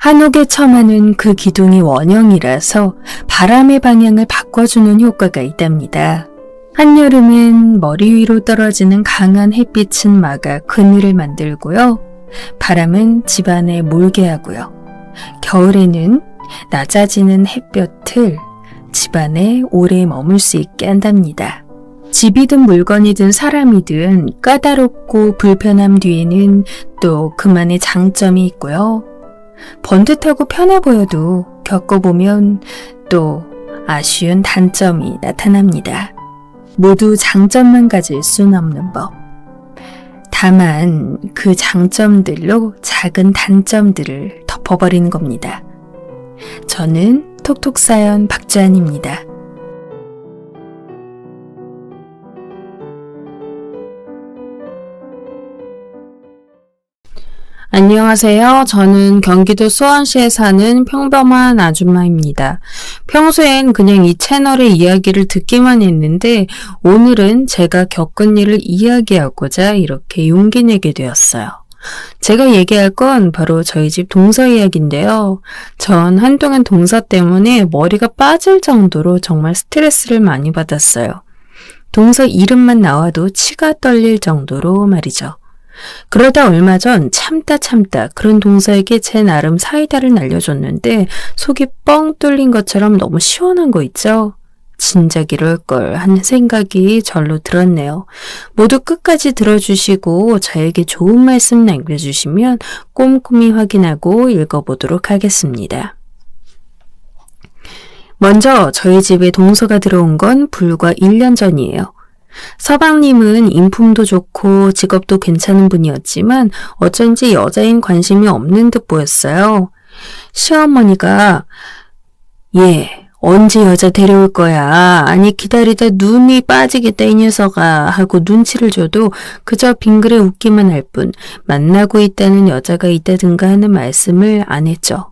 한옥에 처마는 그 기둥이 원형이라서 바람의 방향을 바꿔주는 효과가 있답니다. 한여름엔 머리 위로 떨어지는 강한 햇빛은 막아 그늘을 만들고요. 바람은 집안에 몰게 하고요. 겨울에는 낮아지는 햇볕을 집안에 오래 머물 수 있게 한답니다. 집이든 물건이든 사람이든 까다롭고 불편함 뒤에는 또 그만의 장점이 있고요. 번듯하고 편해 보여도 겪어보면 또 아쉬운 단점이 나타납니다. 모두 장점만 가질 순 없는 법. 다만 그 장점들로 작은 단점들을 덮어버리는 겁니다. 저는 톡톡사연 박주한입니다. 안녕하세요. 저는 경기도 수원시에 사는 평범한 아줌마입니다. 평소엔 그냥 이 채널의 이야기를 듣기만 했는데 오늘은 제가 겪은 일을 이야기하고자 이렇게 용기 내게 되었어요. 제가 얘기할 건 바로 저희 집 동서 이야기인데요. 전 한동안 동서 때문에 머리가 빠질 정도로 정말 스트레스를 많이 받았어요. 동서 이름만 나와도 치가 떨릴 정도로 말이죠. 그러다 얼마 전 참다 그런 동서에게 제 나름 사이다를 날려줬는데 속이 뻥 뚫린 것처럼 너무 시원한 거 있죠? 진작 이럴걸 하는 생각이 절로 들었네요. 모두 끝까지 들어주시고 저에게 좋은 말씀 남겨주시면 꼼꼼히 확인하고 읽어보도록 하겠습니다. 먼저 저희 집에 동서가 들어온 건 불과 1년 전이에요. 서방님은 인품도 좋고 직업도 괜찮은 분이었지만 어쩐지 여자인 관심이 없는 듯 보였어요. 시어머니가 얘 언제 여자 데려올 거야? 아니 기다리다 눈이 빠지겠다 이 녀석아 하고 눈치를 줘도 그저 빙그레 웃기만 할 뿐 만나고 있다는 여자가 있다든가 하는 말씀을 안 했죠.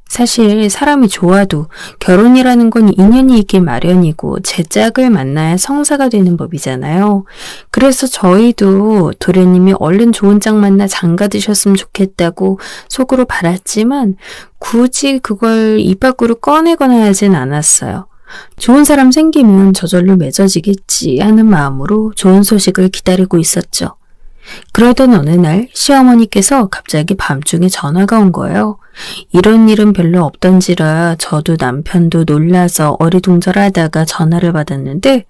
사실 사람이 좋아도 결혼이라는 건 인연이 있기 마련이고 제 짝을 만나야 성사가 되는 법이잖아요. 그래서 저희도 도련님이 얼른 좋은 짝 만나 장가 드셨으면 좋겠다고 속으로 바랐지만 굳이 그걸 입 밖으로 꺼내거나 하진 않았어요. 좋은 사람 생기면 저절로 맺어지겠지 하는 마음으로 좋은 소식을 기다리고 있었죠. 그러던 어느 날 시어머니께서 갑자기 밤중에 전화가 온 거예요. 이런 일은 별로 없던지라 저도 남편도 놀라서 어리둥절하다가 전화를 받았는데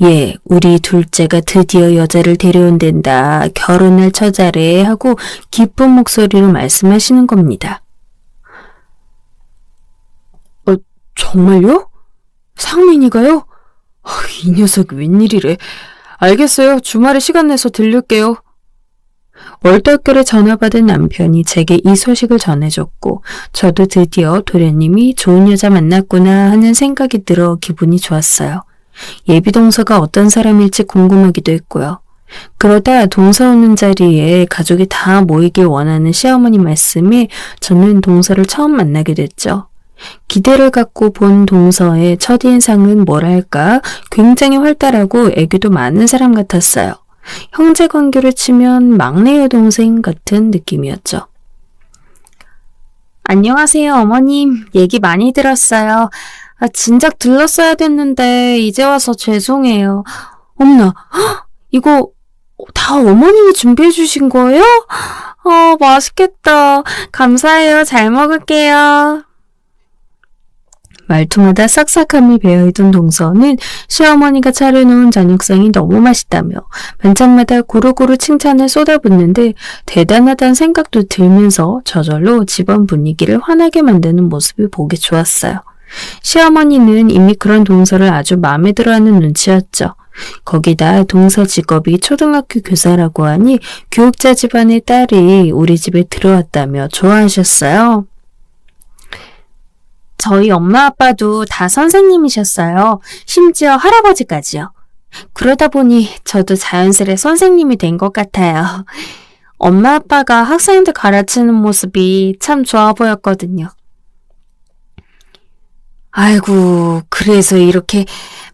예, 우리 둘째가 드디어 여자를 데려온댄다. 결혼할 처자래 하고 기쁜 목소리로 말씀하시는 겁니다. 정말요? 상민이가요? 이 녀석 웬일이래. 알겠어요. 주말에 시간 내서 들를게요. 얼떨결에 전화받은 남편이 제게 이 소식을 전해줬고 저도 드디어 도련님이 좋은 여자 만났구나 하는 생각이 들어 기분이 좋았어요. 예비동서가 어떤 사람일지 궁금하기도 했고요. 그러다 동서 오는 자리에 가족이 다 모이길 원하는 시어머니 말씀에 저는 동서를 처음 만나게 됐죠. 기대를 갖고 본 동서의 첫인상은 뭐랄까 굉장히 활달하고 애교도 많은 사람 같았어요. 형제 관계로 치면 막내 여동생 같은 느낌이었죠. 안녕하세요 어머님. 얘기 많이 들었어요. 진작 들렀어야 됐는데 이제 와서 죄송해요. 어머나 이거 다 어머님이 준비해 주신 거예요? 맛있겠다. 감사해요. 잘 먹을게요. 말투마다 싹싹함이 배어있던 동서는 시어머니가 차려놓은 저녁상이 너무 맛있다며 반찬마다 고루고루 칭찬을 쏟아붓는데 대단하다는 생각도 들면서 저절로 집안 분위기를 환하게 만드는 모습이 보기 좋았어요. 시어머니는 이미 그런 동서를 아주 마음에 들어하는 눈치였죠. 거기다 동서 직업이 초등학교 교사라고 하니 교육자 집안의 딸이 우리 집에 들어왔다며 좋아하셨어요. 저희 엄마 아빠도 다 선생님이셨어요. 심지어 할아버지까지요. 그러다 보니 저도 자연스레 선생님이 된 것 같아요. 엄마 아빠가 학생들 가르치는 모습이 참 좋아 보였거든요. 아이고, 그래서 이렇게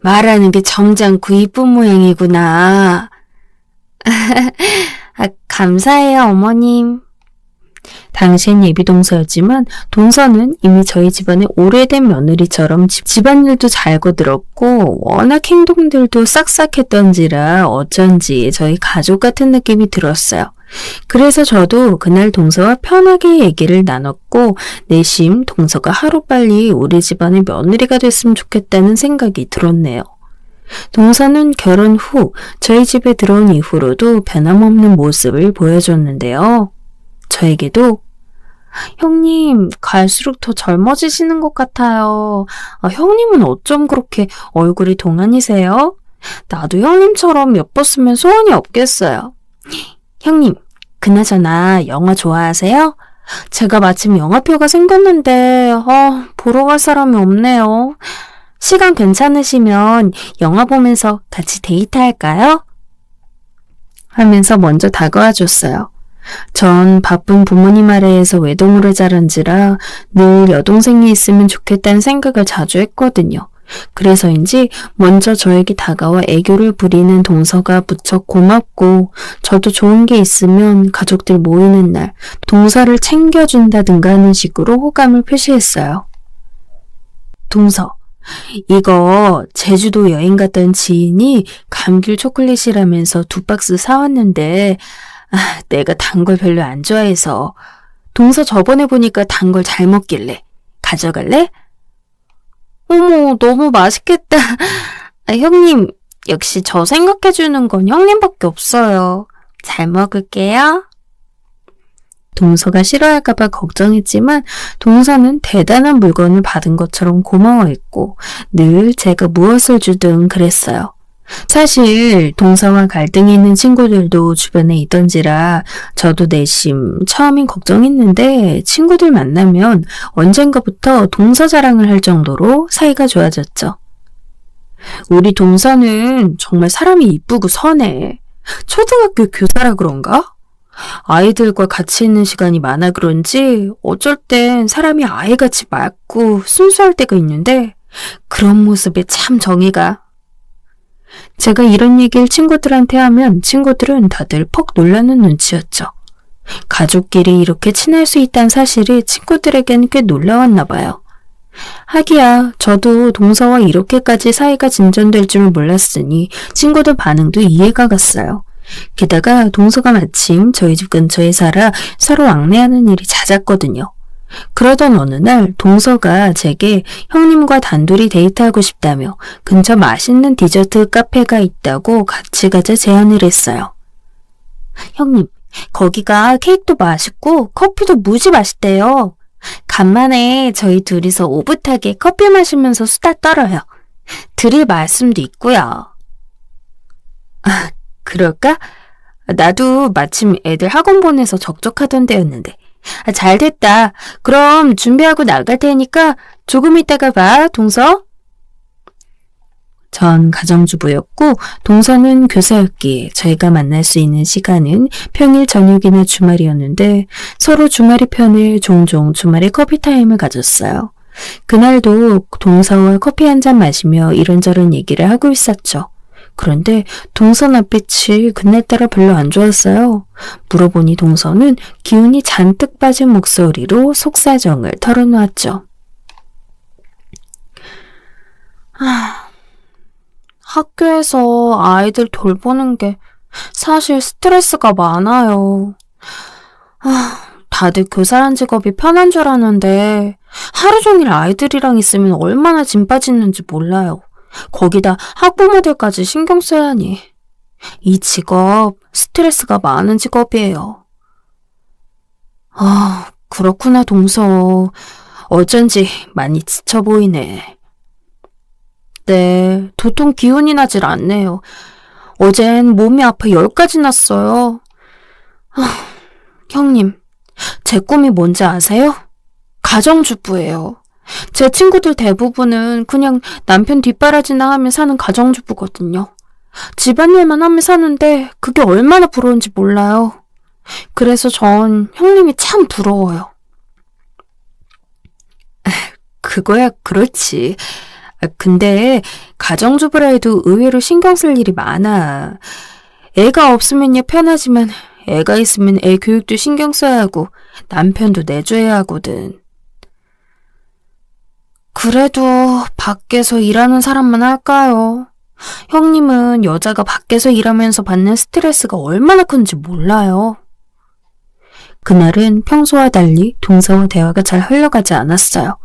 말하는 게 점잖고 이쁜 모양이구나. 감사해요, 어머님. 당시엔 예비동서였지만 동서는 이미 저희 집안의 오래된 며느리처럼 집안일도 잘 거들었고 워낙 행동들도 싹싹했던지라 어쩐지 저희 가족 같은 느낌이 들었어요. 그래서 저도 그날 동서와 편하게 얘기를 나눴고 내심 동서가 하루빨리 우리 집안의 며느리가 됐으면 좋겠다는 생각이 들었네요. 동서는 결혼 후 저희 집에 들어온 이후로도 변함없는 모습을 보여줬는데요. 저에게도 형님, 갈수록 더 젊어지시는 것 같아요. 형님은 어쩜 그렇게 얼굴이 동안이세요? 나도 형님처럼 예뻤으면 소원이 없겠어요. 형님, 그나저나 영화 좋아하세요? 제가 마침 영화표가 생겼는데 보러 갈 사람이 없네요. 시간 괜찮으시면 영화 보면서 같이 데이트할까요? 하면서 먼저 다가와 줬어요. 전 바쁜 부모님 아래에서 외동으로 자란지라 늘 여동생이 있으면 좋겠다는 생각을 자주 했거든요. 그래서인지 먼저 저에게 다가와 애교를 부리는 동서가 무척 고맙고 저도 좋은 게 있으면 가족들 모이는 날 동서를 챙겨준다든가 하는 식으로 호감을 표시했어요. 동서, 이거 제주도 여행 갔던 지인이 감귤 초콜릿이라면서 2박스 사왔는데 내가 단 걸 별로 안 좋아해서 동서 저번에 보니까 단 걸 잘 먹길래 가져갈래? 어머, 너무 맛있겠다. 형님, 역시 저 생각해주는 건 형님밖에 없어요. 잘 먹을게요. 동서가 싫어할까봐 걱정했지만 동서는 대단한 물건을 받은 것처럼 고마워했고 늘 제가 무엇을 주든 그랬어요. 사실 동서와 갈등이 있는 친구들도 주변에 있던지라 저도 내심 처음엔 걱정했는데 친구들 만나면 언젠가부터 동서 자랑을 할 정도로 사이가 좋아졌죠. 우리 동서는 정말 사람이 이쁘고 선해. 초등학교 교사라 그런가? 아이들과 같이 있는 시간이 많아 그런지 어쩔 땐 사람이 아이같이 맑고 순수할 때가 있는데 그런 모습에 참 정이가. 제가 이런 얘기를 친구들한테 하면 친구들은 다들 퍽 놀라는 눈치였죠. 가족끼리 이렇게 친할 수 있다는 사실이 친구들에게는 꽤 놀라웠나 봐요. 하기야 저도 동서와 이렇게까지 사이가 진전될 줄은 몰랐으니 친구들 반응도 이해가 갔어요. 게다가 동서가 마침 저희 집 근처에 살아 서로 왕래하는 일이 잦았거든요. 그러던 어느 날 동서가 제게 형님과 단둘이 데이트하고 싶다며 근처 맛있는 디저트 카페가 있다고 같이 가자 제안을 했어요. 형님, 거기가 케이크도 맛있고 커피도 무지 맛있대요. 간만에 저희 둘이서 오붓하게 커피 마시면서 수다 떨어요. 드릴 말씀도 있고요. 그럴까? 나도 마침 애들 학원 보내서 적적하던 때였는데. 잘 됐다. 그럼 준비하고 나갈 테니까 조금 있다가 봐, 동서. 전 가정주부였고 동서는 교사였기에 저희가 만날 수 있는 시간은 평일 저녁이나 주말이었는데 서로 주말이 편해 종종 주말에 커피타임을 가졌어요. 그날도 동서와 커피 한잔 마시며 이런저런 얘기를 하고 있었죠. 그런데 동서 낯빛이 그날따라 별로 안 좋았어요. 물어보니 동서는 기운이 잔뜩 빠진 목소리로 속사정을 털어놓았죠. 학교에서 아이들 돌보는 게 사실 스트레스가 많아요. 다들 교사란 직업이 편한 줄 아는데 하루 종일 아이들이랑 있으면 얼마나 짐 빠지는지 몰라요. 거기다 학부모들까지 신경 써야 하니. 이 직업 스트레스가 많은 직업이에요. 그렇구나 동서. 어쩐지 많이 지쳐 보이네. 네, 도통 기운이 나질 않네요. 어젠 몸이 아파 10가지 났어요. 형님, 제 꿈이 뭔지 아세요? 가정주부예요. 제 친구들 대부분은 그냥 남편 뒷바라지나 하며 사는 가정주부거든요. 집안일만 하며 사는데 그게 얼마나 부러운지 몰라요. 그래서 전 형님이 참 부러워요. 그거야 그렇지. 근데 가정주부라 해도 의외로 신경 쓸 일이 많아. 애가 없으면야 편하지만 애가 있으면 애 교육도 신경 써야 하고 남편도 내줘야 하거든. 그래도 밖에서 일하는 사람만 할까요? 형님은 여자가 밖에서 일하면서 받는 스트레스가 얼마나 큰지 몰라요. 그날은 평소와 달리 동서와 대화가 잘 흘러가지 않았어요.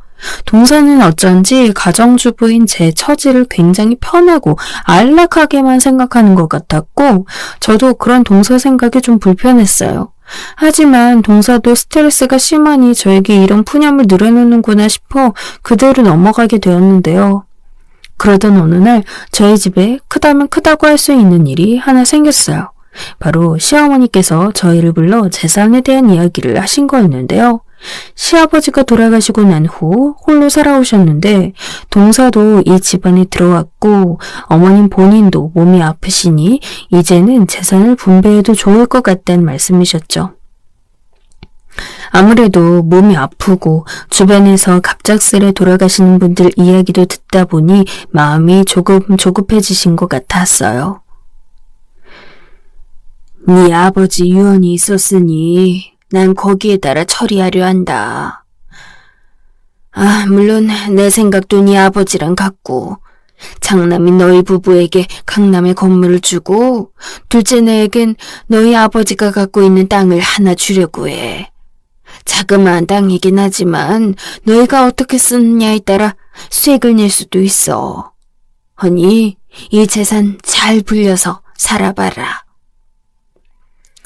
동서는 어쩐지 가정주부인 제 처지를 굉장히 편하고 안락하게만 생각하는 것 같았고, 저도 그런 동서 생각이 좀 불편했어요. 하지만 동서도 스트레스가 심하니 저에게 이런 푸념을 늘어놓는구나 싶어 그대로 넘어가게 되었는데요. 그러던 어느 날 저희 집에 크다면 크다고 할 수 있는 일이 하나 생겼어요. 바로 시어머니께서 저희를 불러 재산에 대한 이야기를 하신 거였는데요. 시아버지가 돌아가시고 난 후 홀로 살아오셨는데 동서도 이 집안에 들어왔고 어머님 본인도 몸이 아프시니 이제는 재산을 분배해도 좋을 것 같다는 말씀이셨죠. 아무래도 몸이 아프고 주변에서 갑작스레 돌아가시는 분들 이야기도 듣다 보니 마음이 조금 조급해지신 것 같았어요. 네 아버지 유언이 있었으니 난 거기에 따라 처리하려 한다. 물론 내 생각도 네 아버지랑 같고 장남인 너희 부부에게 강남에 건물을 주고 둘째 내에겐 너희 아버지가 갖고 있는 땅을 하나 주려고 해. 자그마한 땅이긴 하지만 너희가 어떻게 쓰느냐에 따라 수익을 낼 수도 있어. 허니 이 재산 잘 불려서 살아봐라.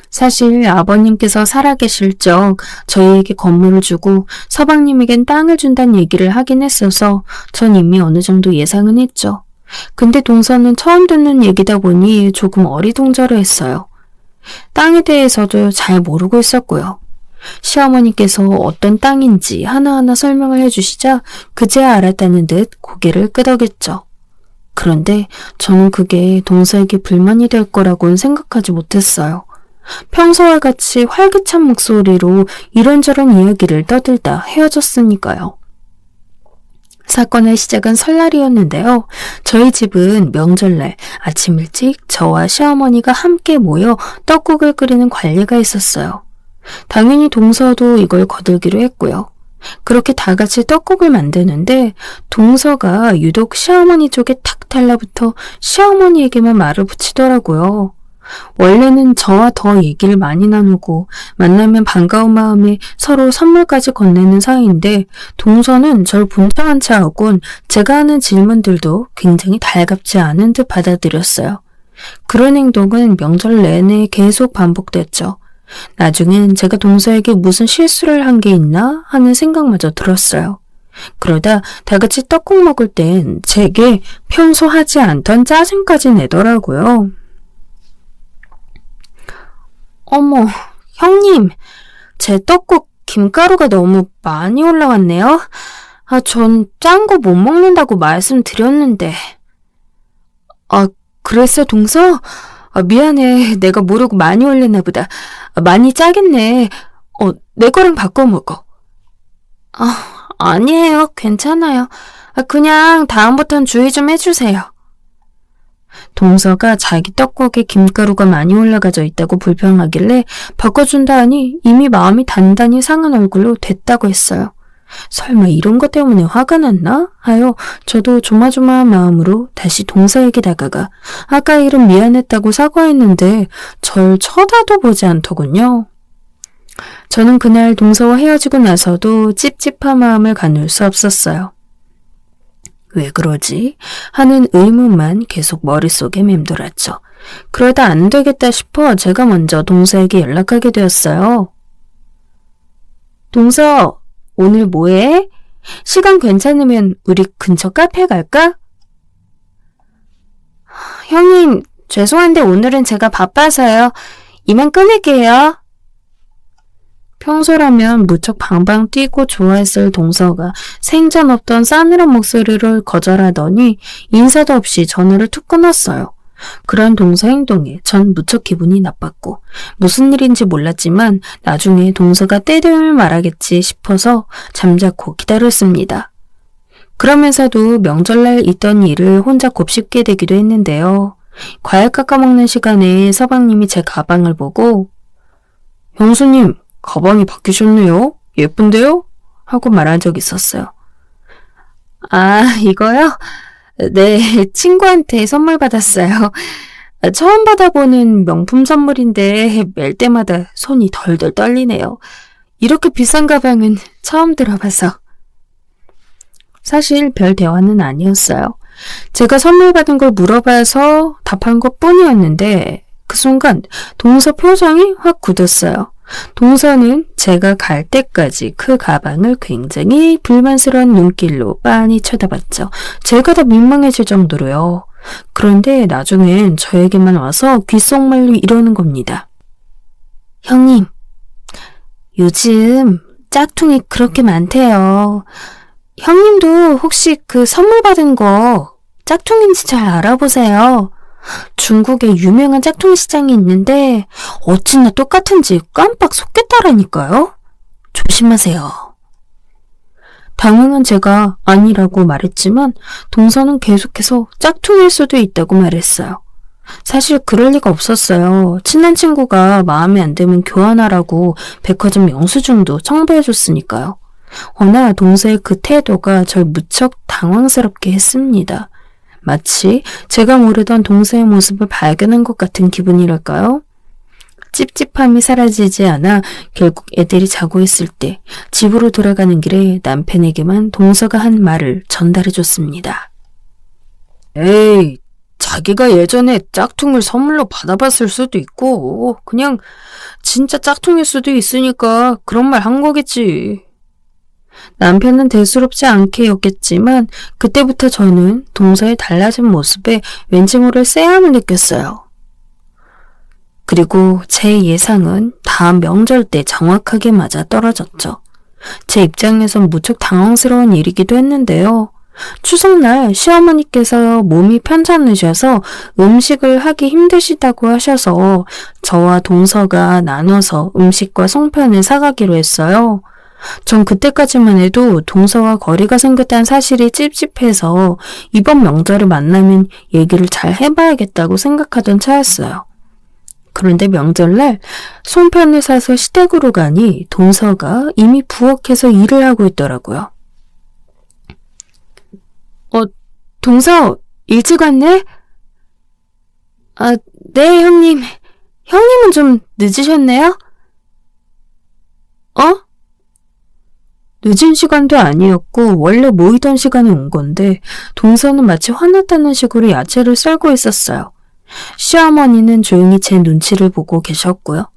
사실 아버님께서 살아계실 적 저희에게 건물을 주고 서방님에겐 땅을 준다는 얘기를 하긴 했어서 전 이미 어느 정도 예상은 했죠. 근데 동서는 처음 듣는 얘기다 보니 조금 어리둥절해했어요. 땅에 대해서도 잘 모르고 있었고요. 시어머니께서 어떤 땅인지 하나하나 설명을 해주시자 그제야 알았다는 듯 고개를 끄덕였죠. 그런데 저는 그게 동서에게 불만이 될 거라고는 생각하지 못했어요. 평소와 같이 활기찬 목소리로 이런저런 이야기를 떠들다 헤어졌으니까요. 사건의 시작은 설날이었는데요. 저희 집은 명절날 아침 일찍 저와 시어머니가 함께 모여 떡국을 끓이는 관리가 있었어요. 당연히 동서도 이걸 거들기로 했고요. 그렇게 다 같이 떡국을 만드는데 동서가 유독 시어머니 쪽에 탁 달라붙어 시어머니에게만 말을 붙이더라고요. 원래는 저와 더 얘기를 많이 나누고 만나면 반가운 마음에 서로 선물까지 건네는 사이인데 동서는 절 본청한 채 하곤 제가 하는 질문들도 굉장히 달갑지 않은 듯 받아들였어요. 그런 행동은 명절 내내 계속 반복됐죠. 나중엔 제가 동서에게 무슨 실수를 한 게 있나 하는 생각마저 들었어요. 그러다 다 같이 떡국 먹을 땐 제게 평소 하지 않던 짜증까지 내더라고요. 어머, 형님, 제 떡국 김가루가 너무 많이 올라왔네요. 전 짠 거 못 먹는다고 말씀드렸는데. 그랬어, 동서? 미안해, 내가 모르고 많이 올렸나 보다. 많이 짜겠네. 내 거랑 바꿔 먹어. 아니에요, 괜찮아요. 그냥 다음부턴 주의 좀 해주세요. 동서가 자기 떡국에 김가루가 많이 올라가져 있다고 불평하길래 바꿔준다 하니 이미 마음이 단단히 상한 얼굴로 됐다고 했어요. 설마 이런 것 때문에 화가 났나? 하여 저도 조마조마한 마음으로 다시 동서에게 다가가 아까 일은 미안했다고 사과했는데 절 쳐다도 보지 않더군요. 저는 그날 동서와 헤어지고 나서도 찝찝한 마음을 가눌 수 없었어요. 왜 그러지? 하는 의문만 계속 머릿속에 맴돌았죠. 그러다 안 되겠다 싶어 제가 먼저 동서에게 연락하게 되었어요. 동서, 오늘 뭐해? 시간 괜찮으면 우리 근처 카페 갈까? 형님, 죄송한데 오늘은 제가 바빠서요. 이만 끊을게요. 평소라면 무척 방방 뛰고 좋아했을 동서가 생전 없던 싸늘한 목소리를 거절하더니 인사도 없이 전화를 툭 끊었어요. 그런 동서 행동에 전 무척 기분이 나빴고 무슨 일인지 몰랐지만 나중에 동서가 때되면 말하겠지 싶어서 잠자코 기다렸습니다. 그러면서도 명절날 있던 일을 혼자 곱씹게 되기도 했는데요. 과일 깎아먹는 시간에 서방님이 제 가방을 보고 형수님, 가방이 바뀌셨네요. 예쁜데요? 하고 말한 적이 있었어요. 아, 이거요? 네, 친구한테 선물 받았어요. 처음 받아보는 명품 선물인데 멜 때마다 손이 덜덜 떨리네요. 이렇게 비싼 가방은 처음 들어봐서. 사실 별 대화는 아니었어요. 제가 선물 받은 걸 물어봐서 답한 것 뿐이었는데 그 순간 동서 표정이 확 굳었어요. 동서는 제가 갈 때까지 그 가방을 굉장히 불만스러운 눈길로 빤히 쳐다봤죠. 제가 더 민망해질 정도로요. 그런데 나중엔 저에게만 와서 귓속말로 이러는 겁니다. 형님, 요즘 짝퉁이 그렇게 많대요. 형님도 혹시 그 선물 받은 거 짝퉁인지 잘 알아보세요. 중국에 유명한 짝퉁 시장이 있는데 어찌나 똑같은지 깜빡 속겠다라니까요. 조심하세요. 당황한 제가 아니라고 말했지만 동서는 계속해서 짝퉁일 수도 있다고 말했어요. 사실 그럴 리가 없었어요. 친한 친구가 마음에 안 들면 교환하라고 백화점 영수증도 첨부해줬으니까요. 허나 동서의 그 태도가 절 무척 당황스럽게 했습니다. 마치 제가 모르던 동서의 모습을 발견한 것 같은 기분이랄까요? 찝찝함이 사라지지 않아 결국 애들이 자고 있을 때 집으로 돌아가는 길에 남편에게만 동서가 한 말을 전달해줬습니다. 에이, 자기가 예전에 짝퉁을 선물로 받아봤을 수도 있고 그냥 진짜 짝퉁일 수도 있으니까 그런 말 한 거겠지. 남편은 대수롭지 않게 여겼지만 그때부터 저는 동서의 달라진 모습에 왠지 모를 쎄함을 느꼈어요. 그리고 제 예상은 다음 명절 때 정확하게 맞아 떨어졌죠. 제 입장에선 무척 당황스러운 일이기도 했는데요. 추석날 시어머니께서 몸이 편찮으셔서 음식을 하기 힘드시다고 하셔서 저와 동서가 나눠서 음식과 송편을 사가기로 했어요. 전 그때까지만 해도 동서와 거리가 생겼다는 사실이 찝찝해서 이번 명절을 만나면 얘기를 잘 해봐야겠다고 생각하던 차였어요. 그런데 명절날 송편을 사서 시댁으로 가니 동서가 이미 부엌에서 일을 하고 있더라고요. 동서, 일찍 왔네? 아, 네, 형님. 형님은 좀 늦으셨네요? 늦은 시간도 아니었고 원래 모이던 시간에 온 건데 동서는 마치 화났다는 식으로 야채를 썰고 있었어요. 시어머니는 조용히 제 눈치를 보고 계셨고요.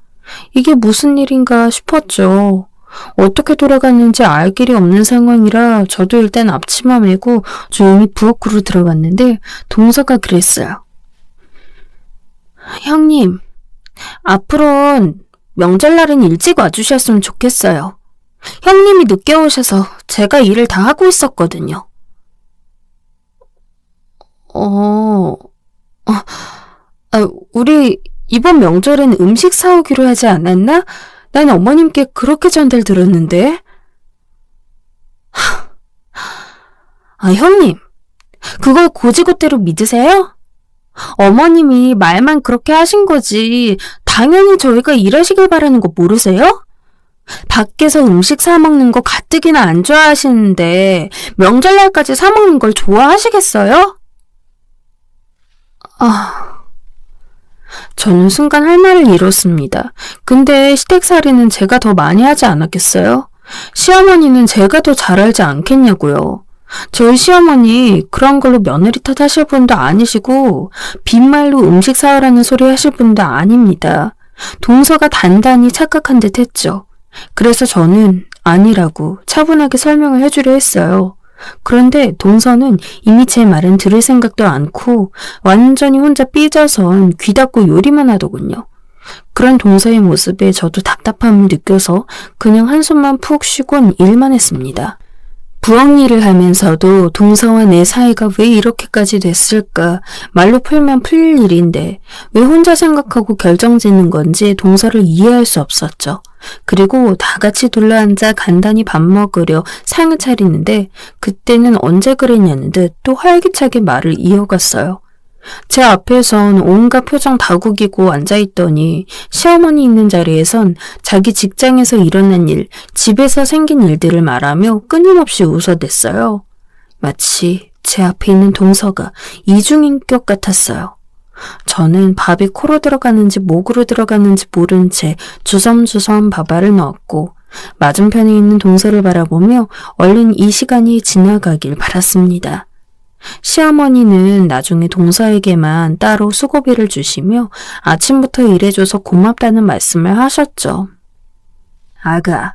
이게 무슨 일인가 싶었죠. 어떻게 돌아갔는지 알 길이 없는 상황이라 저도 일단 앞치마 메고 조용히 부엌으로 들어갔는데 동서가 그랬어요. 형님, 앞으로는 명절날은 일찍 와주셨으면 좋겠어요. 형님이 늦게 오셔서 제가 일을 다 하고 있었거든요. 우리 이번 명절엔 음식 사오기로 하지 않았나? 난 어머님께 그렇게 전달 들었는데. 형님, 그걸 고지고대로 믿으세요? 어머님이 말만 그렇게 하신 거지 당연히 저희가 일하시길 바라는 거 모르세요? 밖에서 음식 사 먹는 거 가뜩이나 안 좋아하시는데 명절날까지 사 먹는 걸 좋아하시겠어요? 저는 순간 할 말을 잃었습니다. 근데 시댁살이는 제가 더 많이 하지 않았겠어요? 시어머니는 제가 더 잘 알지 않겠냐고요. 저희 시어머니 그런 걸로 며느리 탓하실 분도 아니시고 빈말로 음식 사오라는 소리 하실 분도 아닙니다. 동서가 단단히 착각한 듯 했죠. 그래서 저는 아니라고 차분하게 설명을 해주려 했어요. 그런데 동서는 이미 제 말은 들을 생각도 않고 완전히 혼자 삐져선 귀 닫고 요리만 하더군요. 그런 동서의 모습에 저도 답답함을 느껴서 그냥 한숨만 푹 쉬곤 일만 했습니다. 부엌 일을 하면서도 동서와 내 사이가 왜 이렇게까지 됐을까 말로 풀면 풀릴 일인데 왜 혼자 생각하고 결정짓는 건지 동서를 이해할 수 없었죠. 그리고 다 같이 둘러앉아 간단히 밥 먹으려 상을 차리는데 그때는 언제 그랬냐는 듯 또 활기차게 말을 이어갔어요. 제 앞에선 온갖 표정 다구기고 앉아있더니 시어머니 있는 자리에선 자기 직장에서 일어난 일, 집에서 생긴 일들을 말하며 끊임없이 웃어댔어요. 마치 제 앞에 있는 동서가 이중인격 같았어요. 저는 밥이 코로 들어가는지 목으로 들어가는지 모른 채 주섬주섬 밥알을 넣었고 맞은편에 있는 동서를 바라보며 얼른 이 시간이 지나가길 바랐습니다. 시어머니는 나중에 동서에게만 따로 수고비를 주시며 아침부터 일해줘서 고맙다는 말씀을 하셨죠. 아가,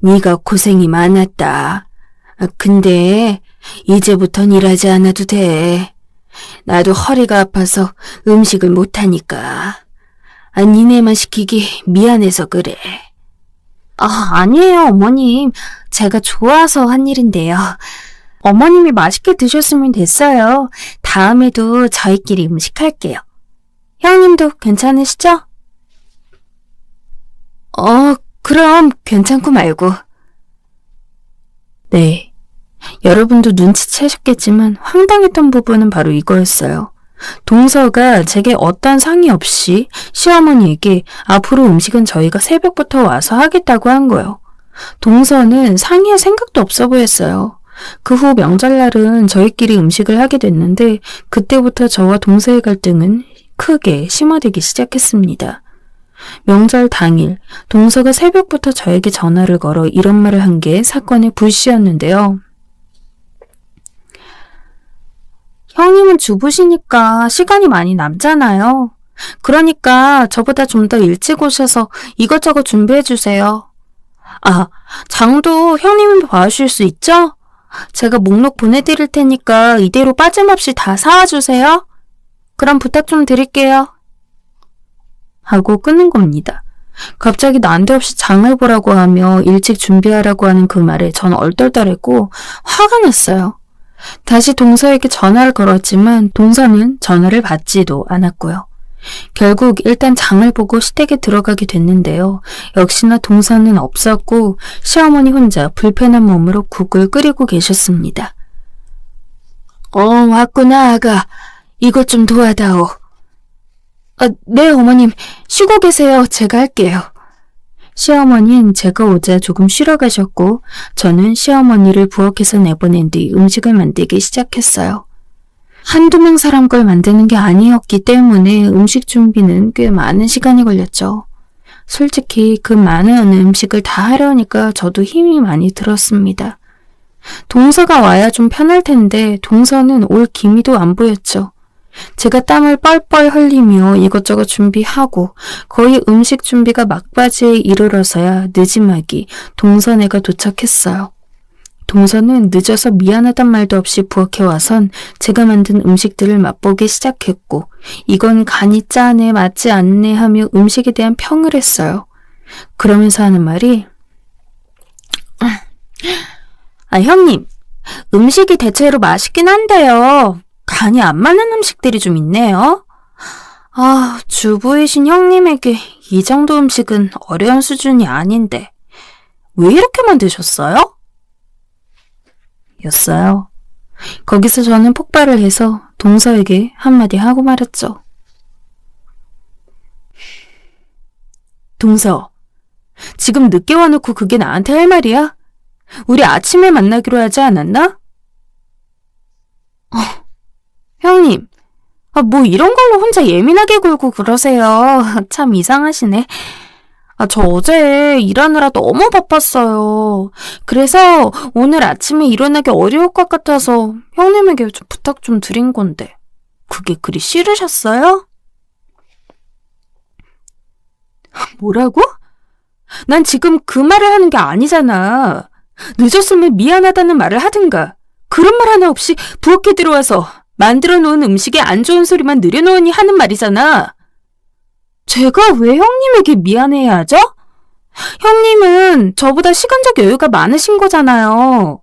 네가 고생이 많았다. 근데 이제부턴 일하지 않아도 돼. 나도 허리가 아파서 음식을 못하니까. 니네만 시키기 미안해서 그래. 아니에요, 어머님. 제가 좋아서 한 일인데요. 어머님이 맛있게 드셨으면 됐어요. 다음에도 저희끼리 음식할게요. 형님도 괜찮으시죠? 그럼 괜찮고 말고. 네. 여러분도 눈치채셨겠지만 황당했던 부분은 바로 이거였어요. 동서가 제게 어떤 상의 없이 시어머니에게 앞으로 음식은 저희가 새벽부터 와서 하겠다고 한 거예요. 동서는 상의할 생각도 없어 보였어요. 그 후 명절날은 저희끼리 음식을 하게 됐는데 그때부터 저와 동서의 갈등은 크게 심화되기 시작했습니다. 명절 당일 동서가 새벽부터 저에게 전화를 걸어 이런 말을 한 게 사건의 불씨였는데요. 형님은 주부시니까 시간이 많이 남잖아요. 그러니까 저보다 좀 더 일찍 오셔서 이것저것 준비해주세요. 장도 형님이 봐주실 수 있죠? 제가 목록 보내드릴 테니까 이대로 빠짐없이 다 사와주세요. 그럼 부탁 좀 드릴게요. 하고 끊은 겁니다. 갑자기 난데없이 장을 보라고 하며 일찍 준비하라고 하는 그 말에 전 얼떨떨했고 화가 났어요. 다시 동서에게 전화를 걸었지만 동서는 전화를 받지도 않았고요. 결국 일단 장을 보고 시댁에 들어가게 됐는데요. 역시나 동서는 없었고 시어머니 혼자 불편한 몸으로 국을 끓이고 계셨습니다. 왔구나 아가. 이것 좀 도와다오. 네 어머님. 쉬고 계세요. 제가 할게요. 시어머니는 제가 오자 조금 쉬러 가셨고 저는 시어머니를 부엌에서 내보낸 뒤 음식을 만들기 시작했어요. 한두 명 사람 걸 만드는 게 아니었기 때문에 음식 준비는 꽤 많은 시간이 걸렸죠. 솔직히 그 많은 음식을 다 하려니까 저도 힘이 많이 들었습니다. 동서가 와야 좀 편할 텐데 동서는 올 기미도 안 보였죠. 제가 땀을 뻘뻘 흘리며 이것저것 준비하고 거의 음식 준비가 막바지에 이르러서야 느지막이 동서네가 도착했어요. 동서는 늦어서 미안하단 말도 없이 부엌에 와선 제가 만든 음식들을 맛보기 시작했고 이건 간이 짜네 맞지 않네 하며 음식에 대한 평을 했어요. 그러면서 하는 말이 형님, 음식이 대체로 맛있긴 한데요. 간이 안 맞는 음식들이 좀 있네요. 주부이신 형님에게 이 정도 음식은 어려운 수준이 아닌데 왜 이렇게 만드셨어요? 였어요. 거기서 저는 폭발을 해서 동서에게 한마디 하고 말았죠. 동서, 지금 늦게 와놓고 그게 나한테 할 말이야? 우리 아침에 만나기로 하지 않았나? 형님, 뭐 이런 걸로 혼자 예민하게 굴고 그러세요. 참 이상하시네. 저 어제 일하느라 너무 바빴어요. 그래서 오늘 아침에 일어나기 어려울 것 같아서 형님에게 좀 부탁 좀 드린 건데 그게 그리 싫으셨어요? 뭐라고? 난 지금 그 말을 하는 게 아니잖아. 늦었으면 미안하다는 말을 하든가 그런 말 하나 없이 부엌에 들어와서 만들어 놓은 음식에 안 좋은 소리만 늘여놓으니 하는 말이잖아. 제가 왜 형님에게 미안해야 하죠? 형님은 저보다 시간적 여유가 많으신 거잖아요.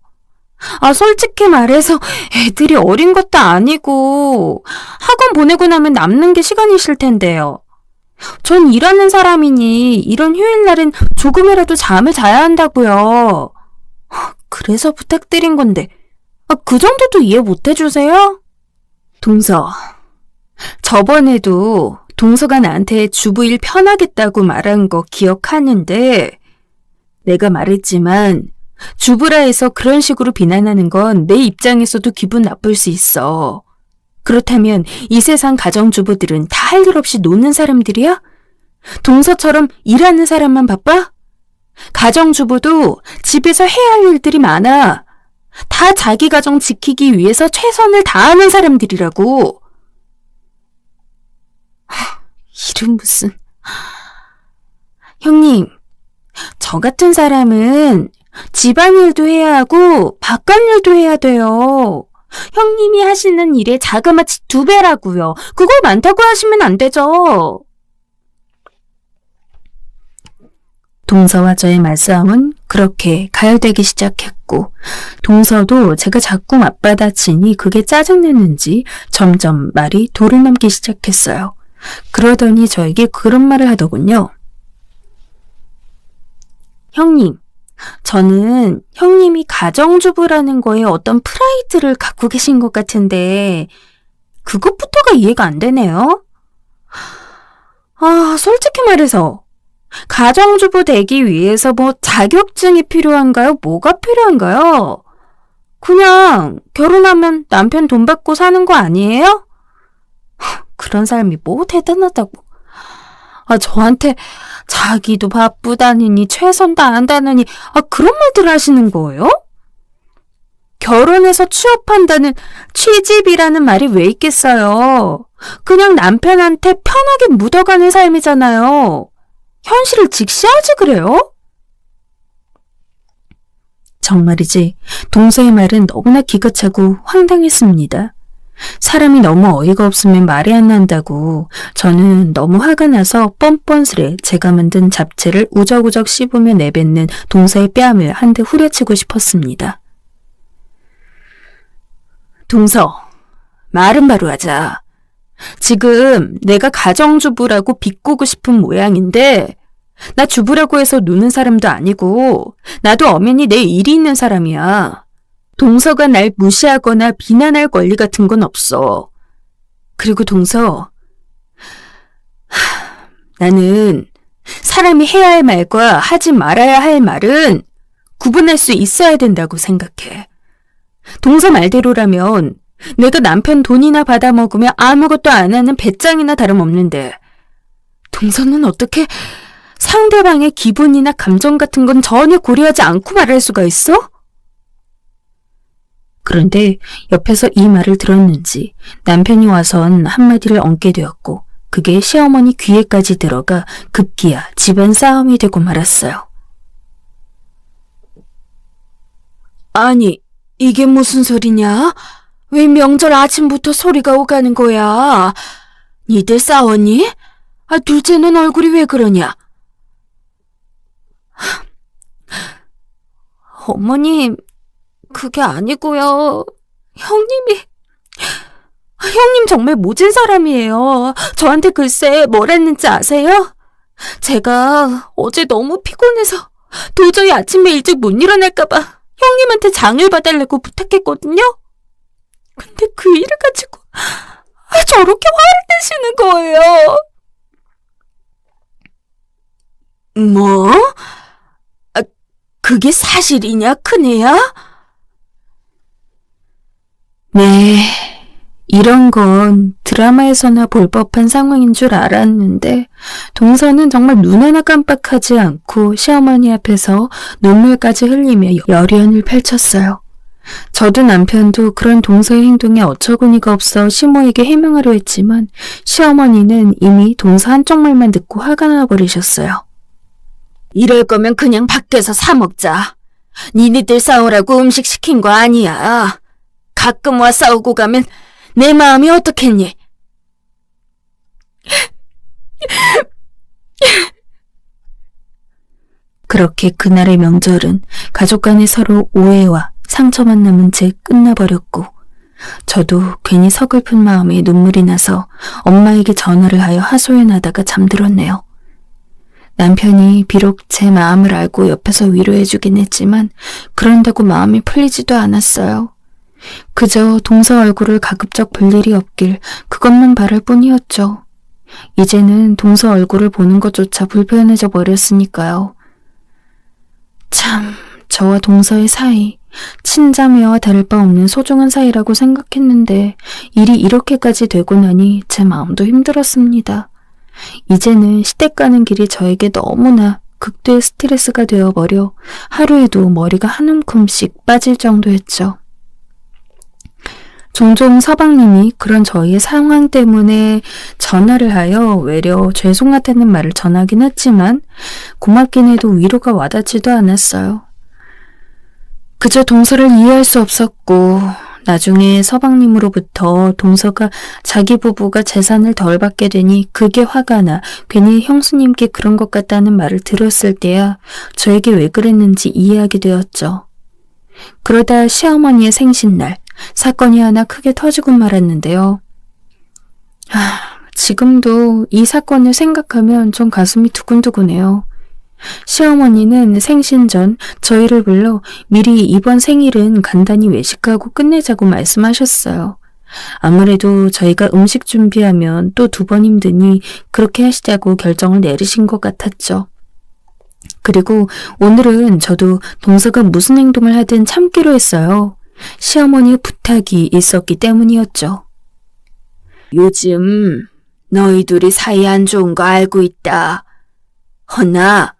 솔직히 말해서 애들이 어린 것도 아니고 학원 보내고 나면 남는 게 시간이실 텐데요. 전 일하는 사람이니 이런 휴일날은 조금이라도 잠을 자야 한다고요. 그래서 부탁드린 건데 그 정도도 이해 못 해주세요? 동서, 저번에도 동서가 나한테 주부일 편하겠다고 말한 거 기억하는데 내가 말했지만 주부라 해서 그런 식으로 비난하는 건 내 입장에서도 기분 나쁠 수 있어. 그렇다면 이 세상 가정주부들은 다 할 일 없이 노는 사람들이야? 동서처럼 일하는 사람만 바빠? 가정주부도 집에서 해야 할 일들이 많아. 다 자기 가정 지키기 위해서 최선을 다하는 사람들이라고. 일은 무슨. 형님, 저 같은 사람은 집안일도 해야 하고 바깥일도 해야 돼요. 형님이 하시는 일에 자그마치 2배라고요. 그걸 많다고 하시면 안 되죠. 동서와 저의 말싸움은 그렇게 가열되기 시작했고 동서도 제가 자꾸 맞받아치니 그게 짜증냈는지 점점 말이 도를 넘기 시작했어요. 그러더니 저에게 그런 말을 하더군요. 형님, 저는 형님이 가정주부라는 거에 어떤 프라이드를 갖고 계신 것 같은데 그것부터가 이해가 안 되네요. 솔직히 말해서 가정주부 되기 위해서 뭐 자격증이 필요한가요? 뭐가 필요한가요? 그냥 결혼하면 남편 돈 받고 사는 거 아니에요? 그런 사람이 뭐 대단하다고. 저한테 자기도 바쁘다느니 최선 다한다느니 그런 말들을 하시는 거예요? 결혼해서 취업한다는 취집이라는 말이 왜 있겠어요? 그냥 남편한테 편하게 묻어가는 삶이잖아요. 현실을 직시하지 그래요? 정말이지 동서의 말은 너무나 기가 차고 황당했습니다. 사람이 너무 어이가 없으면 말이 안 난다고 저는 너무 화가 나서 뻔뻔스레 제가 만든 잡채를 우적우적 씹으며 내뱉는 동서의 뺨을 한 대 후려치고 싶었습니다. 동서, 말은 바로 하자. 지금 내가 가정주부라고 비꼬고 싶은 모양인데 나 주부라고 해서 노는 사람도 아니고 나도 엄연히 내 일이 있는 사람이야. 동서가 날 무시하거나 비난할 권리 같은 건 없어. 그리고 동서, 나는 사람이 해야 할 말과 하지 말아야 할 말은 구분할 수 있어야 된다고 생각해. 동서 말대로라면 내가 남편 돈이나 받아먹으며 아무것도 안 하는 배짱이나 다름없는데 동서는 어떻게 상대방의 기분이나 감정 같은 건 전혀 고려하지 않고 말할 수가 있어? 그런데 옆에서 이 말을 들었는지 남편이 와선 한마디를 얹게 되었고 그게 시어머니 귀에까지 들어가 급기야 집안 싸움이 되고 말았어요. 아니, 이게 무슨 소리냐? 왜 명절 아침부터 소리가 오가는 거야? 니들 싸웠니? 둘째는 얼굴이 왜 그러냐? 어머님, 그게 아니고요. 형님 정말 모진 사람이에요. 저한테 글쎄 뭘 했는지 아세요? 제가 어제 너무 피곤해서 도저히 아침에 일찍 못 일어날까봐 형님한테 장을 봐달라고 부탁했거든요. 근데 그 일을 가지고 저렇게 화를 내시는 거예요. 뭐? 그게 사실이냐, 큰애야? 네, 이런 건 드라마에서나 볼 법한 상황인 줄 알았는데 동서는 정말 눈 하나 깜빡하지 않고 시어머니 앞에서 눈물까지 흘리며 열연을 펼쳤어요. 저도 남편도 그런 동서의 행동에 어처구니가 없어 시모에게 해명하려 했지만 시어머니는 이미 동서 한쪽 말만 듣고 화가 나버리셨어요. 이럴 거면 그냥 밖에서 사 먹자. 니네들 싸우라고 음식 시킨 거 아니야. 가끔 와 싸우고 가면 내 마음이 어떻겠니? 그렇게 그날의 명절은 가족 간의 서로 오해와 상처만 남은 채 끝나버렸고 저도 괜히 서글픈 마음에 눈물이 나서 엄마에게 전화를 하여 하소연하다가 잠들었네요. 남편이 비록 제 마음을 알고 옆에서 위로해주긴 했지만 그런다고 마음이 풀리지도 않았어요. 그저 동서 얼굴을 가급적 볼 일이 없길 그것만 바랄 뿐이었죠. 이제는 동서 얼굴을 보는 것조차 불편해져 버렸으니까요. 참, 저와 동서의 사이, 친자매와 다를 바 없는 소중한 사이라고 생각했는데 일이 이렇게까지 되고 나니 제 마음도 힘들었습니다. 이제는 시댁 가는 길이 저에게 너무나 극도의 스트레스가 되어버려 하루에도 머리가 한 움큼씩 빠질 정도였죠. 종종 서방님이 그런 저희의 상황 때문에 전화를 하여 외려 죄송하다는 말을 전하긴 했지만 고맙긴 해도 위로가 와닿지도 않았어요. 그저 동서를 이해할 수 없었고 나중에 서방님으로부터 동서가 자기 부부가 재산을 덜 받게 되니 그게 화가 나 괜히 형수님께 그런 것 같다는 말을 들었을 때야 저에게 왜 그랬는지 이해하게 되었죠. 그러다 시어머니의 생신날 사건이 하나 크게 터지고 말았는데요. 지금도 이 사건을 생각하면 좀 가슴이 두근두근해요. 시어머니는 생신 전 저희를 불러 미리 이번 생일은 간단히 외식하고 끝내자고 말씀하셨어요. 아무래도 저희가 음식 준비하면 또 2번 힘드니 그렇게 하시자고 결정을 내리신 것 같았죠. 그리고 오늘은 저도 동서가 무슨 행동을 하든 참기로 했어요. 시어머니의 부탁이 있었기 때문이었죠. 요즘 너희 둘이 사이 안 좋은 거 알고 있다. 허나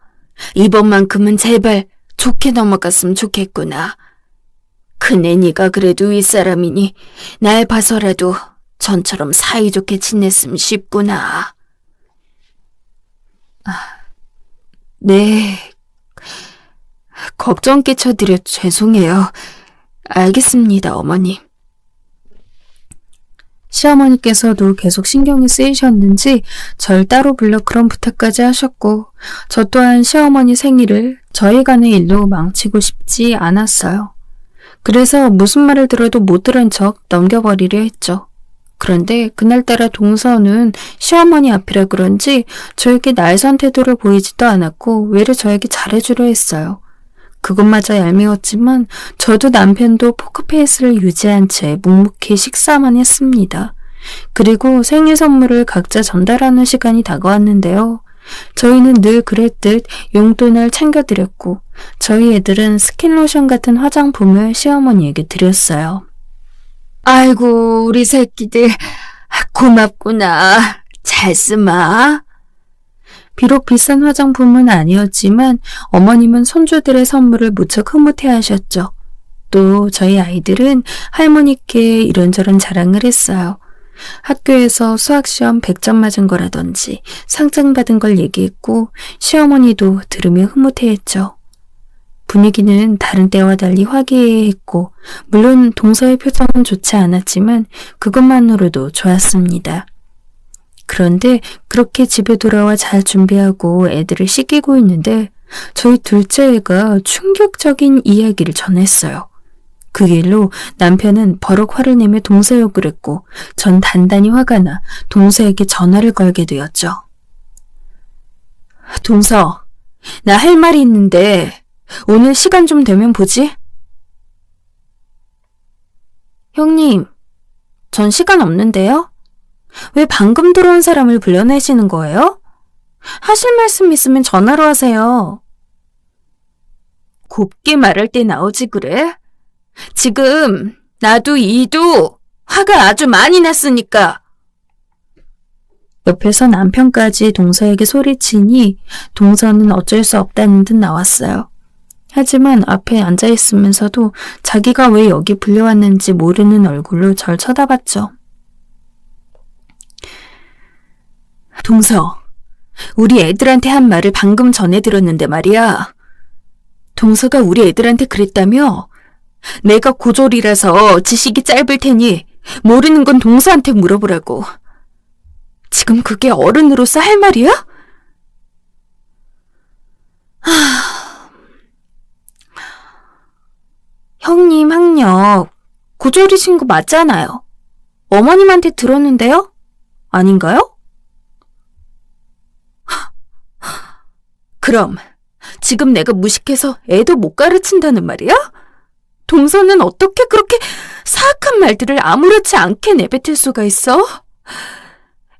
이번만큼은 제발 좋게 넘어갔으면 좋겠구나. 큰애 니가 그래도 윗사람이니 날 봐서라도 전처럼 사이좋게 지냈으면 싶구나. 네, 걱정 끼쳐드려 죄송해요. 알겠습니다, 어머님. 시어머니께서도 계속 신경이 쓰이셨는지 절 따로 불러 그런 부탁까지 하셨고 저 또한 시어머니 생일을 저희 간의 일로 망치고 싶지 않았어요. 그래서 무슨 말을 들어도 못 들은 척 넘겨버리려 했죠. 그런데 그날따라 동서는 시어머니 앞이라 그런지 저에게 날선 태도를 보이지도 않았고 외려 저에게 잘해주려 했어요. 그것마저 얄미웠지만 저도 남편도 포크페이스를 유지한 채 묵묵히 식사만 했습니다. 그리고 생일 선물을 각자 전달하는 시간이 다가왔는데요. 저희는 늘 그랬듯 용돈을 챙겨드렸고 저희 애들은 스킨로션 같은 화장품을 시어머니에게 드렸어요. 아이고 우리 새끼들 고맙구나. 잘 쓰마. 비록 비싼 화장품은 아니었지만 어머님은 손주들의 선물을 무척 흐뭇해하셨죠. 또 저희 아이들은 할머니께 이런저런 자랑을 했어요. 학교에서 수학시험 100점 맞은 거라든지 상장 받은 걸 얘기했고 시어머니도 들으며 흐뭇해했죠. 분위기는 다른 때와 달리 화기애애했고 물론 동서의 표정은 좋지 않았지만 그것만으로도 좋았습니다. 그런데 그렇게 집에 돌아와 잘 준비하고 애들을 씻기고 있는데 저희 둘째 애가 충격적인 이야기를 전했어요. 그 일로 남편은 버럭 화를 내며 동서 욕을 했고 전 단단히 화가 나 동서에게 전화를 걸게 되었죠. 동서, 나 할 말이 있는데 오늘 시간 좀 되면 보지? 형님, 전 시간 없는데요? 왜 방금 들어온 사람을 불러내시는 거예요? 하실 말씀 있으면 전화로 하세요. 곱게 말할 때 나오지 그래? 지금 나도 이도 화가 아주 많이 났으니까. 옆에서 남편까지 동서에게 소리치니 동서는 어쩔 수 없다는 듯 나왔어요. 하지만 앞에 앉아있으면서도 자기가 왜 여기 불려왔는지 모르는 얼굴로 절 쳐다봤죠. 동서, 우리 애들한테 한 말을 방금 전해 들었는데 말이야. 동서가 우리 애들한테 그랬다며? 내가 고졸이라서 지식이 짧을 테니 모르는 건 동서한테 물어보라고. 지금 그게 어른으로서 할 말이야? 형님 학력 고졸이신 거 맞잖아요. 어머님한테 들었는데요? 아닌가요? 그럼 지금 내가 무식해서 애도 못 가르친다는 말이야? 동서는 어떻게 그렇게 사악한 말들을 아무렇지 않게 내뱉을 수가 있어?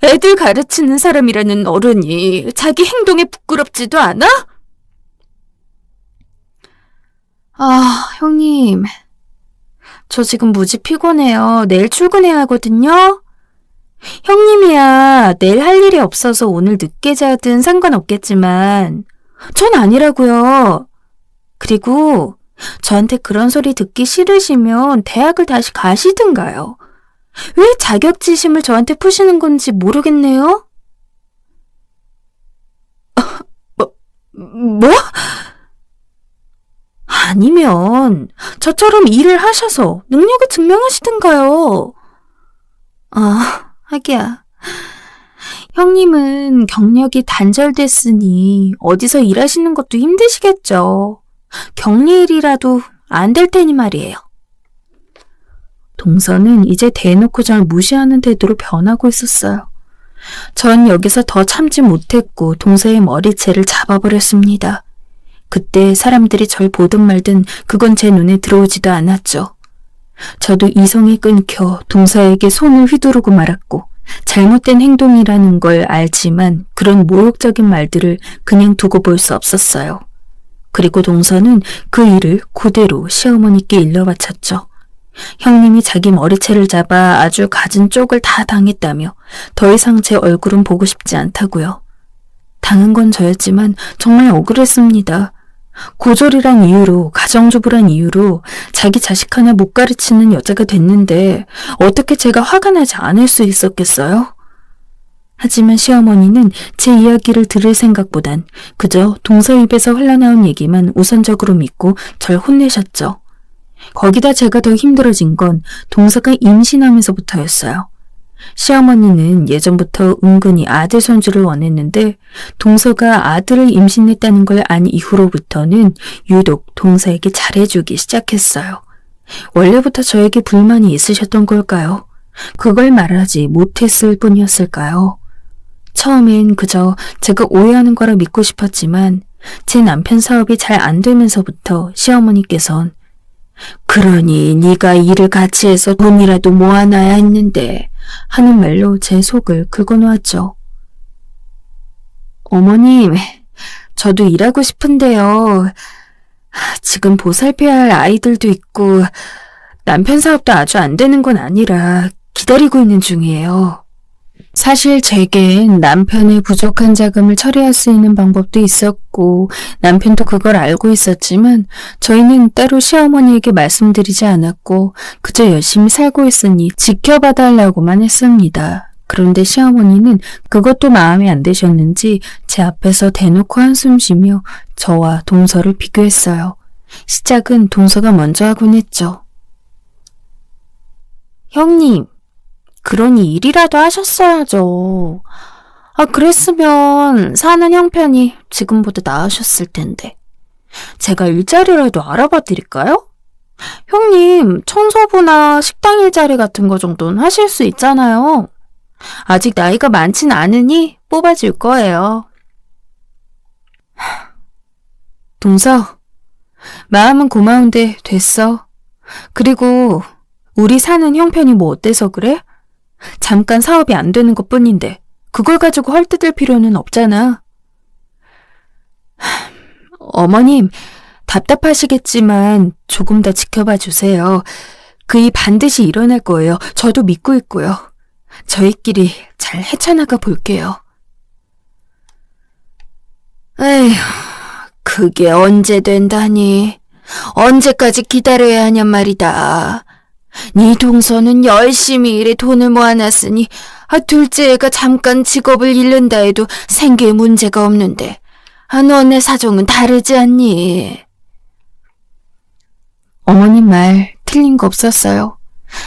애들 가르치는 사람이라는 어른이 자기 행동에 부끄럽지도 않아? 아, 형님. 저 지금 무지 피곤해요. 내일 출근해야 하거든요. 형님이야 내일 할 일이 없어서 오늘 늦게 자든 상관없겠지만 전 아니라고요. 그리고 저한테 그런 소리 듣기 싫으시면 대학을 다시 가시든가요. 왜 자격지심을 저한테 푸시는 건지 모르겠네요. 뭐? 아니면 저처럼 일을 하셔서 능력을 증명하시든가요. 아, 하기야. 형님은 경력이 단절됐으니 어디서 일하시는 것도 힘드시겠죠. 격리일이라도 안 될 테니 말이에요. 동서는 이제 대놓고 절 무시하는 태도로 변하고 있었어요. 전 여기서 더 참지 못했고 동서의 머리채를 잡아버렸습니다. 그때 사람들이 절 보든 말든 그건 제 눈에 들어오지도 않았죠. 저도 이성이 끊겨 동서에게 손을 휘두르고 말았고 잘못된 행동이라는 걸 알지만 그런 모욕적인 말들을 그냥 두고 볼 수 없었어요. 그리고 동서는 그 일을 그대로 시어머니께 일러바쳤죠. 형님이 자기 머리채를 잡아 아주 갖은 쪽을 다 당했다며 더 이상 제 얼굴은 보고 싶지 않다고요. 당한 건 저였지만 정말 억울했습니다. 고졸이란 이유로, 가정주부란 이유로 자기 자식 하나 못 가르치는 여자가 됐는데 어떻게 제가 화가 나지 않을 수 있었겠어요? 하지만 시어머니는 제 이야기를 들을 생각보단 그저 동서 입에서 흘러나온 얘기만 우선적으로 믿고 절 혼내셨죠. 거기다 제가 더 힘들어진 건 동서가 임신하면서부터였어요. 시어머니는 예전부터 은근히 아들 손주를 원했는데 동서가 아들을 임신했다는 걸 안 이후로부터는 유독 동서에게 잘해주기 시작했어요. 원래부터 저에게 불만이 있으셨던 걸까요? 그걸 말하지 못했을 뿐이었을까요? 처음엔 그저 제가 오해하는 거라 믿고 싶었지만 제 남편 사업이 잘 안 되면서부터 시어머니께선 그러니 네가 일을 같이 해서 돈이라도 모아놔야 했는데 하는 말로 제 속을 긁어놓았죠. 어머님, 저도 일하고 싶은데요. 지금 보살펴야 할 아이들도 있고 남편 사업도 아주 안 되는 건 아니라 기다리고 있는 중이에요. 사실 제겐 남편의 부족한 자금을 처리할 수 있는 방법도 있었고 남편도 그걸 알고 있었지만 저희는 따로 시어머니에게 말씀드리지 않았고 그저 열심히 살고 있으니 지켜봐달라고만 했습니다. 그런데 시어머니는 그것도 마음에 안 드셨는지 제 앞에서 대놓고 한숨 쉬며 저와 동서를 비교했어요. 시작은 동서가 먼저 하곤 했죠. 형님, 그러니 일이라도 하셨어야죠. 그랬으면 사는 형편이 지금보다 나으셨을 텐데. 제가 일자리라도 알아봐 드릴까요? 형님, 청소부나 식당 일자리 같은 거 정도는 하실 수 있잖아요. 아직 나이가 많진 않으니 뽑아줄 거예요. 동서, 마음은 고마운데 됐어. 그리고 우리 사는 형편이 뭐 어때서 그래? 잠깐 사업이 안 되는 것뿐인데 그걸 가지고 헐뜯을 필요는 없잖아. 어머님, 답답하시겠지만 조금 더 지켜봐 주세요. 그 일 반드시 일어날 거예요. 저도 믿고 있고요. 저희끼리 잘 헤쳐나가 볼게요. 에휴, 그게 언제 된다니. 언제까지 기다려야 하냔 말이다. 네 동서는 열심히 일해 돈을 모아놨으니 둘째 애가 잠깐 직업을 잃는다 해도 생계에 문제가 없는데 너네 사정은 다르지 않니? 어머님 말 틀린 거 없었어요.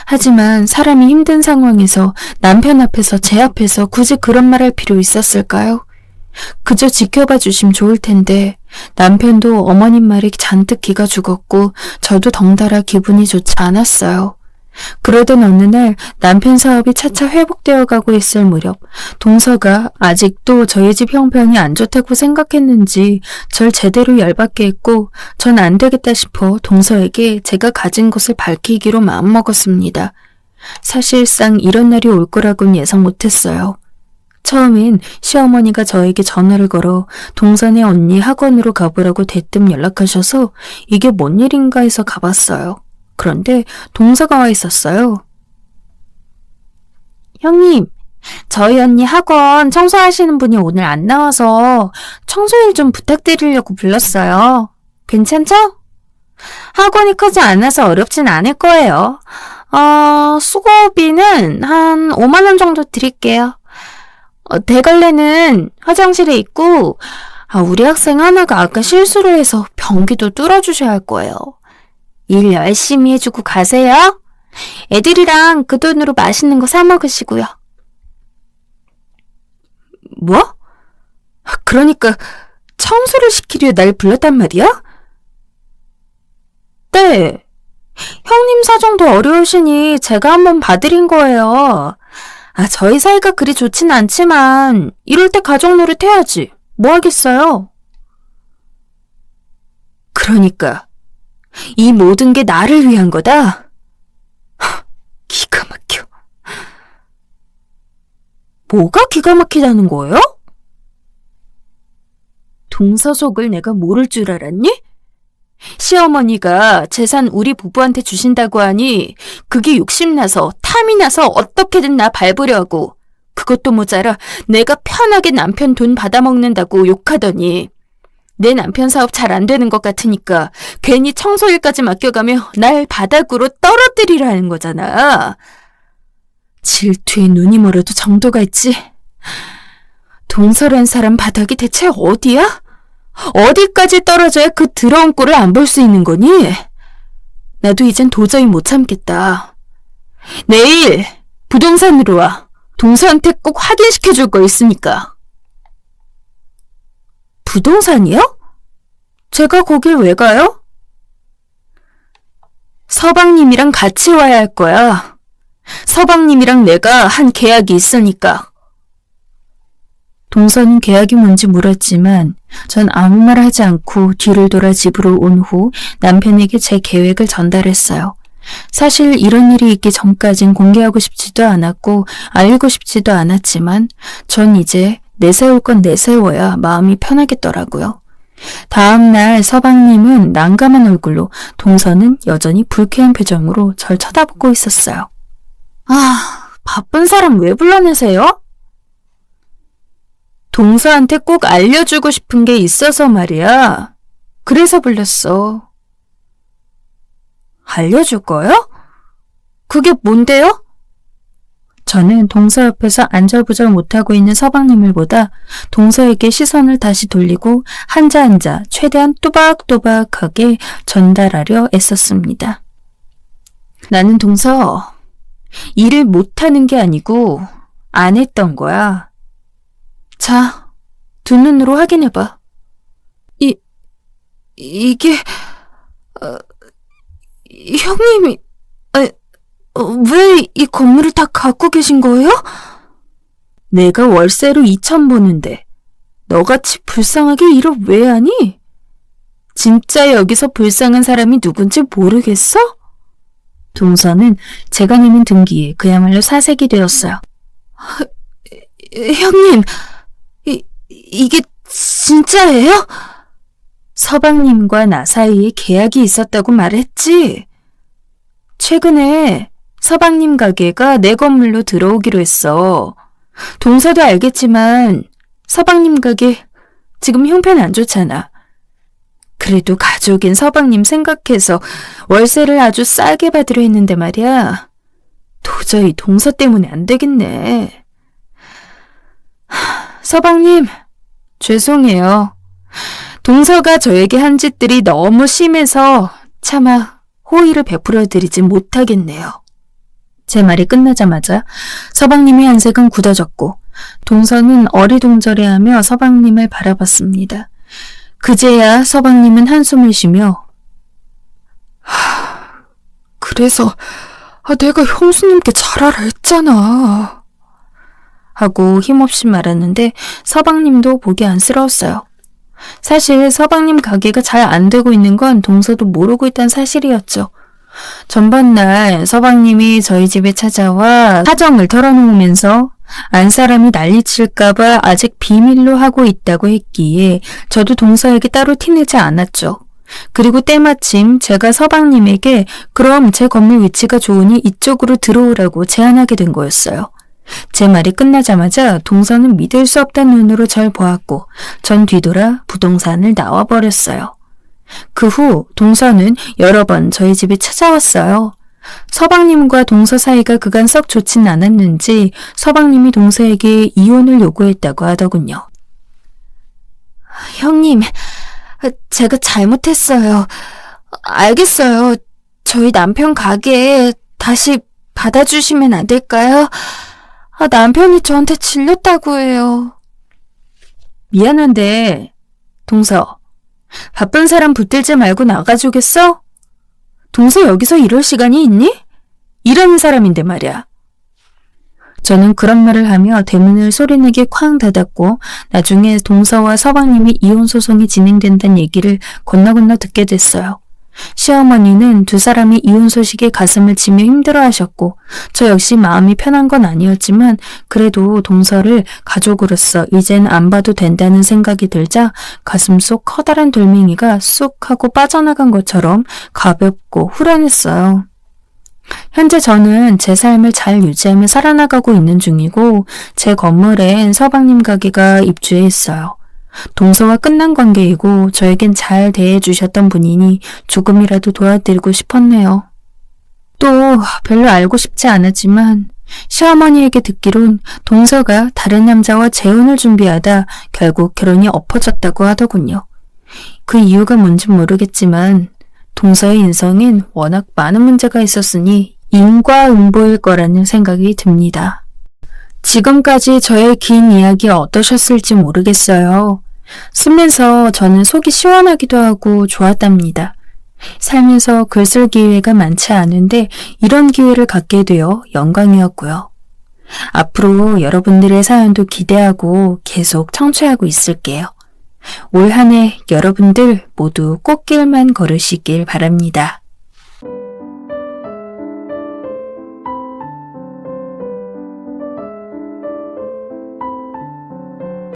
하지만 사람이 힘든 상황에서 남편 앞에서 제 앞에서 굳이 그런 말 할 필요 있었을까요? 그저 지켜봐 주시면 좋을 텐데 남편도 어머님 말에 잔뜩 기가 죽었고 저도 덩달아 기분이 좋지 않았어요. 그러던 어느 날 남편 사업이 차차 회복되어 가고 있을 무렵 동서가 아직도 저희 집 형편이 안 좋다고 생각했는지 절 제대로 열받게 했고 전 안 되겠다 싶어 동서에게 제가 가진 것을 밝히기로 마음먹었습니다. 사실상 이런 날이 올 거라고는 예상 못했어요. 처음엔 시어머니가 저에게 전화를 걸어 동선의 언니 학원으로 가보라고 대뜸 연락하셔서 이게 뭔 일인가 해서 가봤어요. 그런데 동서가 와 있었어요. 형님, 저희 언니 학원 청소하시는 분이 오늘 안 나와서 청소일 좀 부탁드리려고 불렀어요. 괜찮죠? 학원이 크지 않아서 어렵진 않을 거예요. 수고비는 한 5만 원 정도 드릴게요. 대걸레는 화장실에 있고, 우리 학생 하나가 아까 실수를 해서 변기도 뚫어주셔야 할 거예요. 일 열심히 해주고 가세요. 애들이랑 그 돈으로 맛있는 거 사 먹으시고요. 뭐? 그러니까 청소를 시키려 날 불렀단 말이야? 네. 형님 사정도 어려우시니 제가 한번 봐드린 거예요. 저희 사이가 그리 좋진 않지만 이럴 때 가족 노릇 해야지. 뭐 하겠어요? 그러니까 이 모든 게 나를 위한 거다? 기가 막혀. 뭐가 기가 막히다는 거예요? 동서속을 내가 모를 줄 알았니? 시어머니가 재산 우리 부부한테 주신다고 하니 그게 욕심나서 탐이 나서 어떻게든 나 밟으려고. 그것도 모자라 내가 편하게 남편 돈 받아먹는다고 욕하더니 내 남편 사업 잘 안 되는 것 같으니까 괜히 청소일까지 맡겨가며 날 바닥으로 떨어뜨리라는 거잖아. 질투에 눈이 멀어도 정도가 있지. 동서란 사람 바닥이 대체 어디야? 어디까지 떨어져야 그 더러운 꼴을 안 볼 수 있는 거니? 나도 이젠 도저히 못 참겠다. 내일 부동산으로 와. 동서한테 꼭 확인시켜 줄 거 있으니까. 부동산이요? 제가 거길 왜 가요? 서방님이랑 같이 와야 할 거야. 서방님이랑 내가 한 계약이 있으니까. 동서는 계약이 뭔지 물었지만 전 아무 말 하지 않고 뒤를 돌아 집으로 온 후 남편에게 제 계획을 전달했어요. 사실 이런 일이 있기 전까진 공개하고 싶지도 않았고 알리고 싶지도 않았지만 전 이제 내세울 건 내세워야 마음이 편하겠더라고요. 다음날 서방님은 난감한 얼굴로, 동서는 여전히 불쾌한 표정으로 절 쳐다보고 있었어요. 바쁜 사람 왜 불러내세요? 동서한테 꼭 알려주고 싶은 게 있어서 말이야. 그래서 불렀어. 알려줄 거요? 그게 뭔데요? 저는 동서 옆에서 안절부절 못하고 있는 서방님을 보다 동서에게 시선을 다시 돌리고 한자 최대한 또박또박하게 전달하려 애썼습니다. 나는 동서, 일을 못하는 게 아니고 안 했던 거야. 자, 두 눈으로 확인해봐. 이게, 형님이, 왜 이 건물을 다 갖고 계신 거예요? 내가 월세로 2천 보는데 너같이 불쌍하게 일을 왜 하니? 진짜 여기서 불쌍한 사람이 누군지 모르겠어? 동서는 제가 내민 등기에 그야말로 사색이 되었어요. 형님, 이게 진짜예요? 서방님과 나 사이에 계약이 있었다고 말했지? 최근에 서방님 가게가 내 건물로 들어오기로 했어. 동서도 알겠지만 서방님 가게 지금 형편 안 좋잖아. 그래도 가족인 서방님 생각해서 월세를 아주 싸게 받으려 했는데 말이야. 도저히 동서 때문에 안 되겠네. 서방님, 죄송해요. 동서가 저에게 한 짓들이 너무 심해서 차마 호의를 베풀어드리지 못하겠네요. 제 말이 끝나자마자 서방님의 안색은 굳어졌고 동서는 어리둥절해하며 서방님을 바라봤습니다. 그제야 서방님은 한숨을 쉬며 그래서 내가 형수님께 잘하라 했잖아. 하고 힘없이 말하는데 서방님도 보기 안쓰러웠어요. 사실 서방님 가게가 잘 안 되고 있는 건 동서도 모르고 있던 사실이었죠. 전번날 서방님이 저희 집에 찾아와 사정을 털어놓으면서 안사람이 난리칠까봐 아직 비밀로 하고 있다고 했기에 저도 동서에게 따로 티내지 않았죠. 그리고 때마침 제가 서방님에게 그럼 제 건물 위치가 좋으니 이쪽으로 들어오라고 제안하게 된 거였어요. 제 말이 끝나자마자 동서는 믿을 수 없다는 눈으로 절 보았고 전 뒤돌아 부동산을 나와버렸어요. 그 후 동서는 여러 번 저희 집에 찾아왔어요. 서방님과 동서 사이가 그간 썩 좋진 않았는지 서방님이 동서에게 이혼을 요구했다고 하더군요. 형님, 제가 잘못했어요. 알겠어요. 저희 남편 가게에 다시 받아주시면 안 될까요? 남편이 저한테 질렸다고 해요. 미안한데 동서, 바쁜 사람 붙들지 말고 나가주겠어? 동서 여기서 이럴 시간이 있니? 일하는 사람인데 말이야. 저는 그런 말을 하며 대문을 소리내게 쾅 닫았고 나중에 동서와 서방님이 이혼 소송이 진행된다는 얘기를 건너 듣게 됐어요. 시어머니는 두 사람이 이혼 소식에 가슴을 치며 힘들어하셨고 저 역시 마음이 편한 건 아니었지만 그래도 동서를 가족으로서 이젠 안 봐도 된다는 생각이 들자 가슴속 커다란 돌멩이가 쑥 하고 빠져나간 것처럼 가볍고 후련했어요. 현재 저는 제 삶을 잘 유지하며 살아나가고 있는 중이고 제 건물엔 서방님 가게가 입주해 있어요. 동서와 끝난 관계이고 저에겐 잘 대해주셨던 분이니 조금이라도 도와드리고 싶었네요. 또 별로 알고 싶지 않았지만 시어머니에게 듣기론 동서가 다른 남자와 재혼을 준비하다 결국 결혼이 엎어졌다고 하더군요. 그 이유가 뭔진 모르겠지만 동서의 인성엔 워낙 많은 문제가 있었으니 인과응보일 거라는 생각이 듭니다. 지금까지 저의 긴 이야기 어떠셨을지 모르겠어요. 쓰면서 저는 속이 시원하기도 하고 좋았답니다. 살면서 글 쓸 기회가 많지 않은데 이런 기회를 갖게 되어 영광이었고요. 앞으로 여러분들의 사연도 기대하고 계속 청취하고 있을게요. 올 한 해 여러분들 모두 꽃길만 걸으시길 바랍니다.